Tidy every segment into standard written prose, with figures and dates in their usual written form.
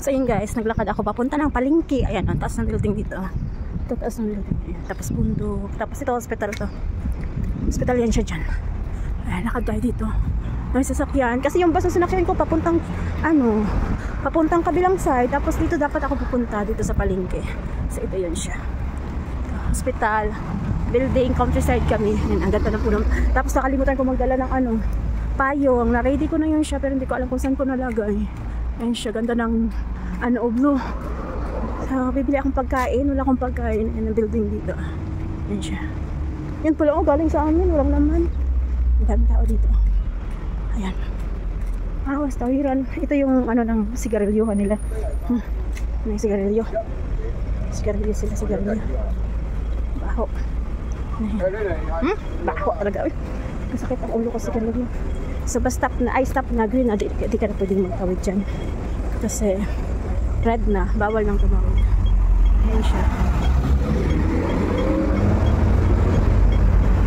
So yun guys, naglakad ako papunta ng palengke. Ayan, ang taas ng building dito. Ito taas ng building. Ayan, tapos bundok. Tapos ito hospital to. Hospital yan siya dyan. Ayan, lakad tayo dito. May sasakyan. Kasi yung bus na sinakyan ko papuntang papuntang kabilang side. Tapos dito dapat ako pupunta dito sa palengke. So ito yun siya. Ito, hospital, building, countryside kami. Ayan, ang ganda ng puno. Tapos nakalimutan ko magdala ng payong. Na-ready ko na yun siya pero hindi ko alam kung saan ko nalagay. Ayan siya, ganda ng oblo. So, bibili akong pagkain. Wala akong pagkain. Ayan ang building dito. Ayan siya. Yan pala, galing sa amin. Walang laman. Ang dami tao dito. Ayan. Awas, tawiran. Ito yung ng sigarilyohan nila. May sigarilyo. Sigarilyo sila, sigarilyo. Baho. Baho talaga. Masakit ang ulo ko sa sigarilyo. So, stop na green na. Di ka na pwedeng magtawid dyan. Kasi, red na. Bawal nang tumawid. Ayan siya.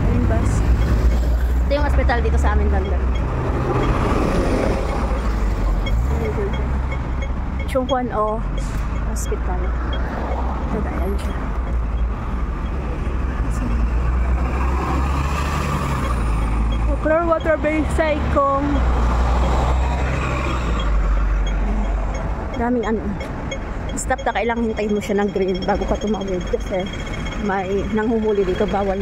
Ayan bus. Ito yung hospital dito sa amin banda. Chungkwan o hospital. So, ayan siya. Clearwater Bay Saikong. Daming stop na kailangan hintayin mo siya ng green bago ka tumawid kasi may nanghuhuli dito, bawal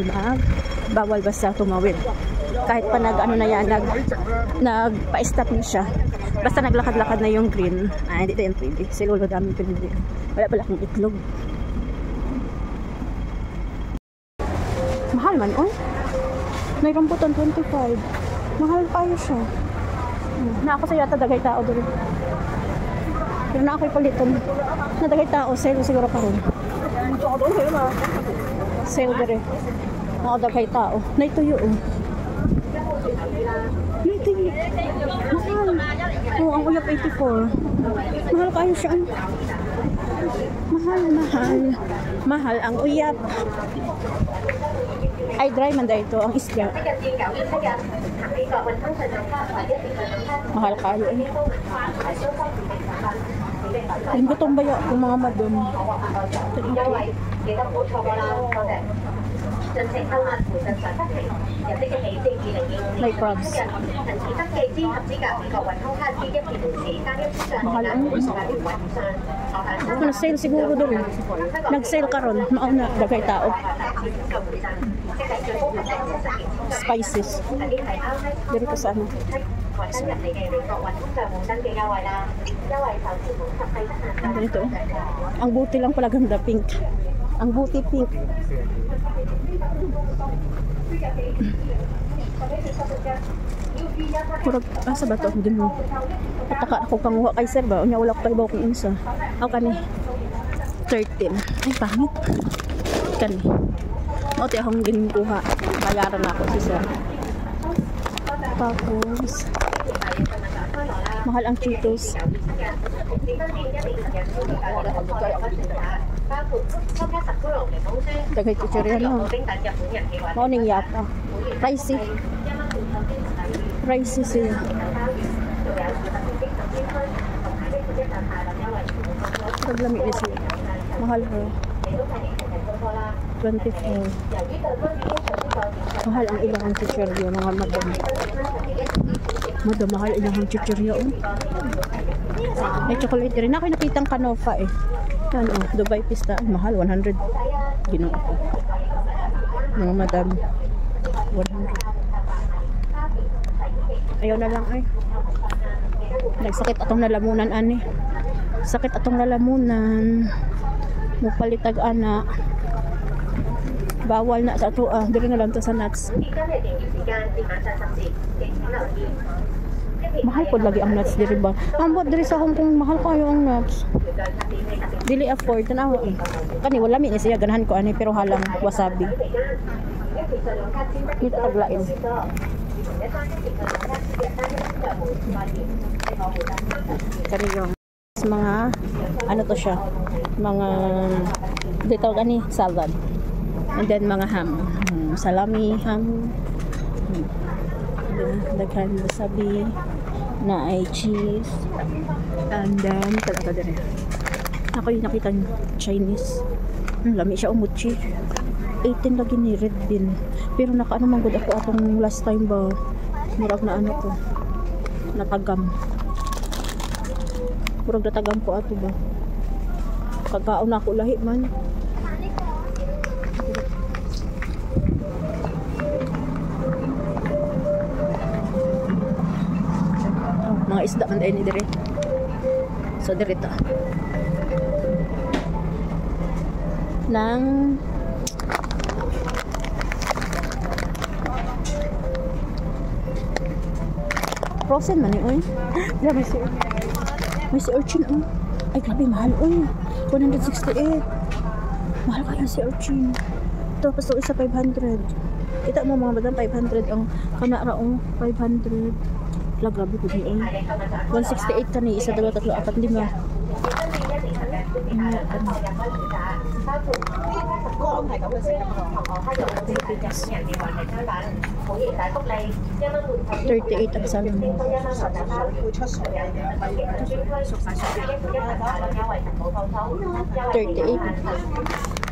basta tumawid kahit pa nagpa-stop na siya, basta naglakad-lakad na yung green. Hindi tayo pwede kasi lolo daming pinili. Wala pala akong itlog. Mahal man may rambutan 25. Mahal pa yun siya. Na ako sa yata dagay tao doon. Pero na ako'y palitan. Na dagay tao, sale siguro pa rin. Sale dire. Ako dagay tao. Na ito yun. Mahal. Ang ulap 84. Mahal kayo siya. Mahal ang uyap. Ay, dry man dahil ito ang isda. Mahal kayo Yung gutong baya kung mga madam. May crabs. Mahal sale siguro doon. Nag-sale karon, mauna dagay tao. Spices. Dito sa Ito. Ang buti lang pala ganda, pink. Ang buti pink. Sa ba to? Hindi mo. Pataka ako panguha kay sir ba? Unya wala ko tayo kung unsa. Ako kani 13. Ay pangit. Kani. O ti akong ginuha. Bayaran ako si sir. Tapos mahal ang Cheetos. Dagay chichirya no. Morning yata. Pricey siya. Paglamig na siya. Mahal ko. 24. Mahal ang ilang chichirya mga madam. Mahal ilang chichirya. May chocolate rin. Ako nakitang Canofa Dubai Pista. Mahal 100. Ginoo ko. Mga madam 100. Ayaw na lang nagsakit atong lalamunan sakit atong lalamunan mupalitag ana bawal na sa ato dili na lang to sa nuts. Mahal po lagi ang nuts diri ba ambot diri sa Hong Kong mahal kayo ang nuts dili afford tanawa kani wala mi ni siya ganahan ko pero halang wasabi kita taglain. Kani yung mga to siya mga dito salad and then mga ham salami ham daghan wasabi na ay cheese. And then, talaga din. Ako yung nakita niyo, Chinese. Lami siya umuchi. 18 lagi ni red bean. Pero nakaano man gud ako atong last time ba. Murag na ano ko. Natagam. Murag natagam ko ato ba. Kagkaon na ako lahi man. Mga isda man ni dire. So dire ta. Nang frozen man oy. Grabe si. May si urchin oh. Ay grabe mahal oy. 168. Mahal kaya si urchin. Tapos isa 500. Kita mo mga madam 500 ang kanara oh 500. La grabe ko diyan. 168 kani isa 2 3 4 5. $38 ang salmon. 38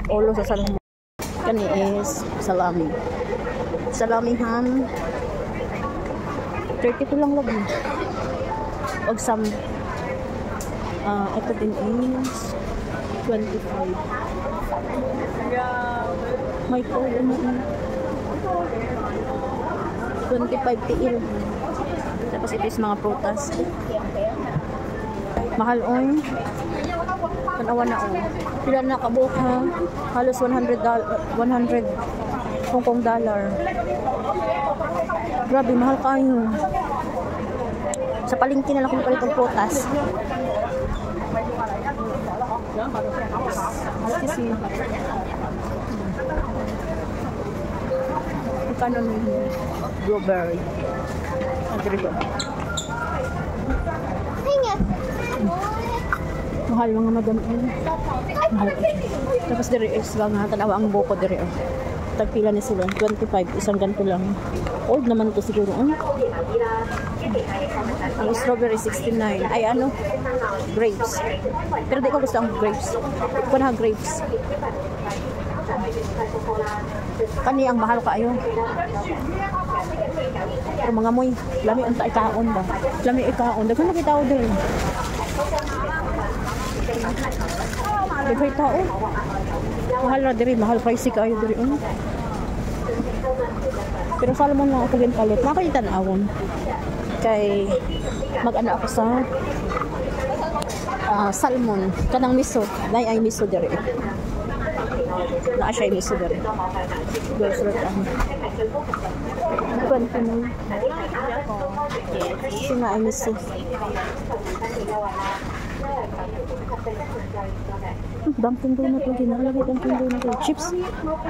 Olo sa salmon. Kani is salami. Salami ham. 32 lang lagi. Og some ito din is 25. May po ano 25 TL. Tapos ito is mga prutas. Mahal oy. Tanawa na oy. Pila na kabuok ha? Halos $100 Hong Kong dollar. Grabe, mahal kayo. Sa palengke na lang kung palit ng prutas. Excuse me. Magkano na yung blueberry? Agrigo. Mahal mga madam. Mahal. Tapos dire is mga tanawa ang buko dire. Tagpila ni sila. 25. Isang ganito lang. Old naman to siguro. Ang strawberry 69. Ay ano? Grapes. Pero di ko gusto ang grapes. Ito na grapes. Kani ang mahal kaayo. Pero mga moy, lami unta ikaon ba? Lami ikaon. Daghan na kita din. Daghan tao. Mahal na diri, mahal pricey kaayo diri. Pero salmon lang ako ginpalit. Nakakita na awon. Kay mag-ano ako sa salmon. Kanang miso. Nay ay miso diri. Naa siya yung miso diri. Girls rat ang. Kwento mo. Sina ay miso. Dunkin Donut lagi. Nakalagay Dunkin Donut. Chips.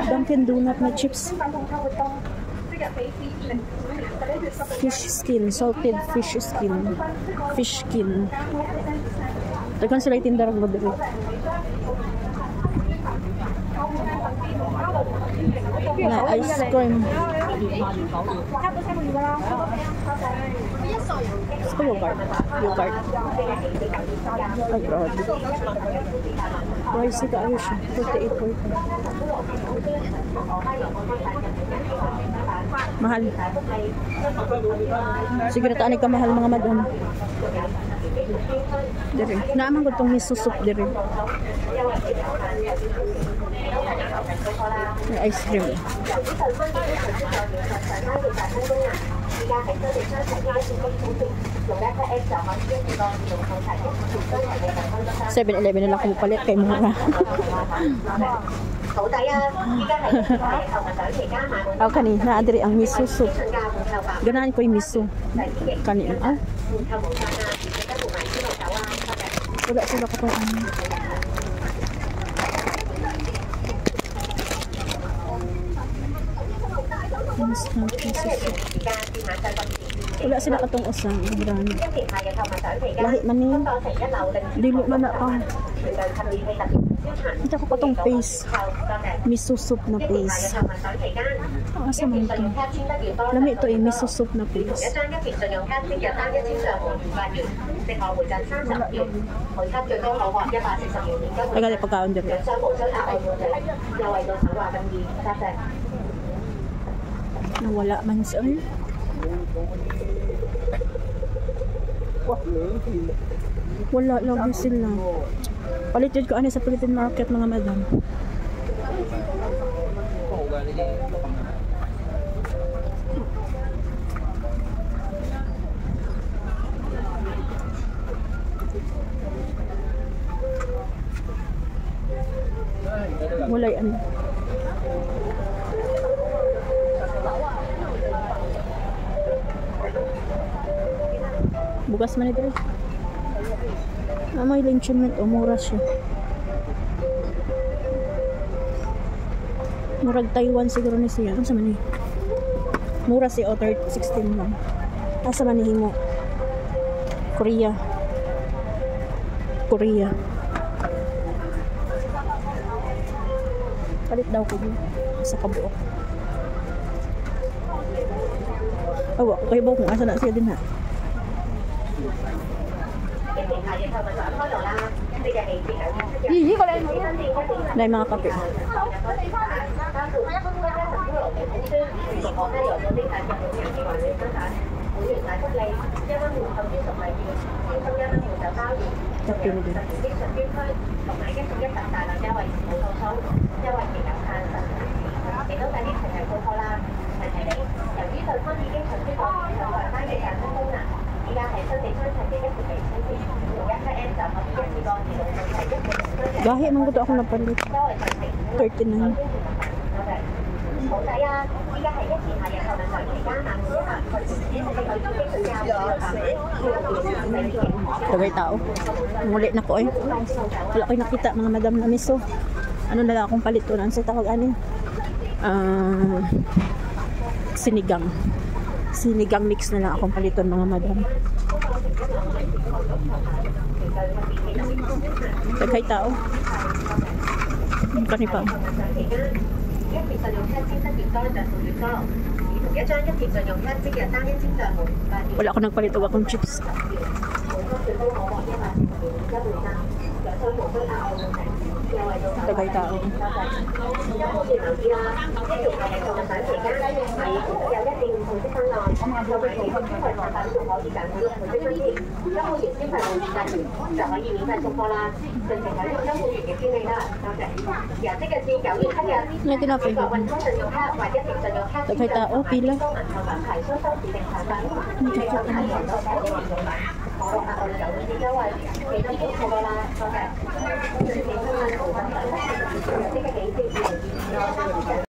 Dunkin Donut na chips. Fish skin. Salted fish skin. Fish skin. Tagkan sila itindarang mo dito. Na ice cream. Gusto ko yogurt. Yogurt. Ay, grabe. Pricey ka ayos siya. 48.5. Mahal. Siguro taan ka mahal mga madam. Dire. Naaman ko itong miso soup dire. May ice cream. 7-Eleven na lang kung palit kay mura. Ako kanina, adiri ang miso soup. Ganahan ko yung miso. Kanina. Wala sila ko itong ano. Instant miso soup. Wala sila katong usang brand. Lahi man ni. Dili man na pang. Ito ko katong paste. Miso soup na paste. Asa man ito? Lami ito eh, miso soup na paste. Ay, gali pagkaon dito. Nawala man siya. Wala lang sila. Palitid ko ano sa Philippine market mga madam. Wala yan. Bukas man ito. May luncheon o mura siya. Murag Taiwan siguro ni siya. Ano sa man ni? Mura si o 16 lang. Asa man ni himo? Korea. Korea. Palit daw ko sa kabuok. Awa ko kayo ba kung asa na siya din ha? Dahil mga kape. Kape na din. Gahi man gusto ako napalit. 39. Tagay tao. Muli na ko eh. Wala ko'y nakita mga madam na miso. Ano na lang akong palitunan sa tawag anin? Sinigang. Sinigang mix na lang akong paliton mga madam. Tagay tao. Ang kanipa. Wala ako nagpalit o akong chips. Tagay tao. May tinapay ko. Tagay tao, pila.